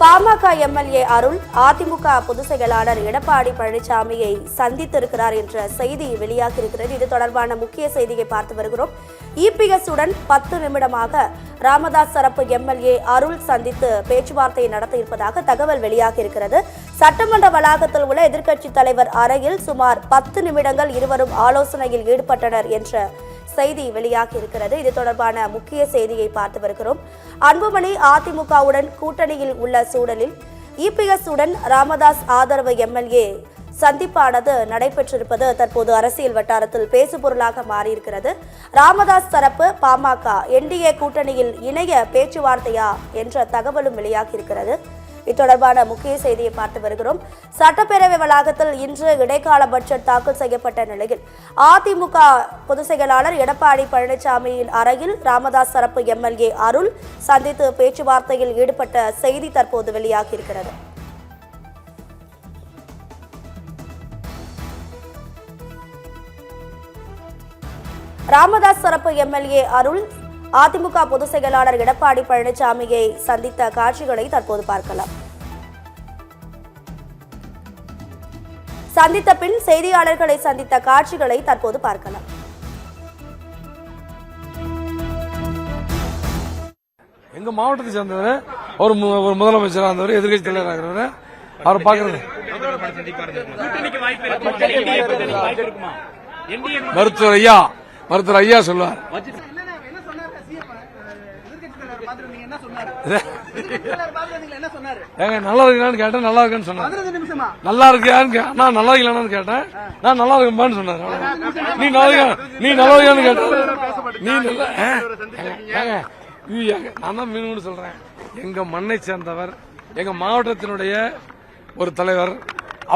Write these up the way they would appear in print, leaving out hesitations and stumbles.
PMK MLA அருள் அதிமுக பொதுச் செயலாளர் எடப்பாடி பழனிசாமியை சந்தித்திருக்கிறார் என்ற செய்தி வெளியாகியிருக்கிறது. இது தொடர்பான முக்கிய செய்தியை பார்த்து வருகிறோம். இபிஎஸ் உடன் 10 நிமிடமாக ராமதாஸ் தரப்பு எம்எல்ஏ அருள் சந்தித்து பேச்சுவார்த்தை நடத்த இருப்பதாக தகவல் வெளியாகியிருக்கிறது. சட்டமன்ற வளாகத்தில் உள்ள எதிர்க்கட்சித் தலைவர் அறையில் சுமார் 10 நிமிடங்கள் இருவரும் ஆலோசனையில் ஈடுபட்டனர் என்ற செய்தி வெளியாகி இருக்கிறது. இது தொடர்பான முக்கிய செய்தியை பார்த்து வருகிறோம். அன்புமணி அதிமுகவுடன் கூட்டணியில் உள்ள சூழலில் இபிஎஸ் உடன் ராமதாஸ் ஆதரவு எம்எல்ஏ சந்திப்பானது நடைபெற்றிருப்பது தற்போது அரசியல் வட்டாரத்தில் பேசுபொருளாக மாறியிருக்கிறது. ராமதாஸ் தரப்பு பாமக என்டிஏ கூட்டணியில் இணைய பேச்சுவார்த்தையா என்ற தகவலும் வெளியாகியிருக்கிறது. இது தொடர்பான முக்கிய செய்தியை பார்த்து வருகிறோம். சட்டப்பேரவை வளாகத்தில் இன்று இடைக்கால பட்ஜெட் தாக்கல் செய்யப்பட்ட நிலையில் அதிமுக பொதுச் செயலாளர் எடப்பாடி பழனிசாமியின் அறையில் ராமதாஸ் தரப்பு எம்எல்ஏ அருள் சந்தித்து பேச்சுவார்த்தையில் ஈடுபட்ட செய்தி தற்போது வெளியாகியிருக்கிறது. ராமதாஸ் தரப்பு எம்எல்ஏ அருள் அதிமுக பொதுச் செயலாளர் எடப்பாடி பழனிசாமியை சந்தித்த காட்சிகளை தற்போது பார்க்கலாம். சந்தித்த பின் செய்தியாளர்களை சந்தித்த காட்சிகளை தற்போது பார்க்கலாம். எங்க மாவட்டத்தை சேர்ந்தவர் ஒரு முதலமைச்சராக இருந்தவர், எதிர்கட்சி தலைவராக இருக்கிறவர், அவர் பார்க்கறது மருத்துவர் ஐயா சொல்லுவார். நல்லா இருக்கான்னு கேட்டேன், நல்லா இருக்கான்னு சொன்னார். நல்லா இருக்கியான்னு நல்லா இருக்கலான்னு கேட்டேன், நான் நல்லா இருக்கேன்னு சொன்னார். நீ நல்லா இருக்கான்னு கேட்ட நீ நான் தான் மீன் சொல்றேன். எங்க மண்ணை சேர்ந்தவர், எங்க மாவட்டத்தினுடைய ஒரு தலைவர்,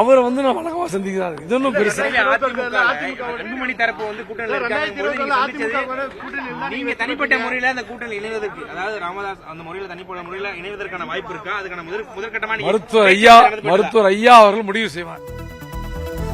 அவரை நான் வழக்கமா சந்திக்கிறாரு. இது ஒன்றும் பெருசா அன்புமணி தரப்பு நீங்க தனிப்பட்ட முறையில அந்த கூட்டணி இணைவதற்கு, அதாவது ராமதாஸ் அந்த முறையில தனிப்பட்ட முறையில இணைவதற்கான வாய்ப்பு இருக்கா? அதுக்கான முதற்கட்டமா மருத்துவர் ஐயா அவர்கள் முடிவு செய்வார்.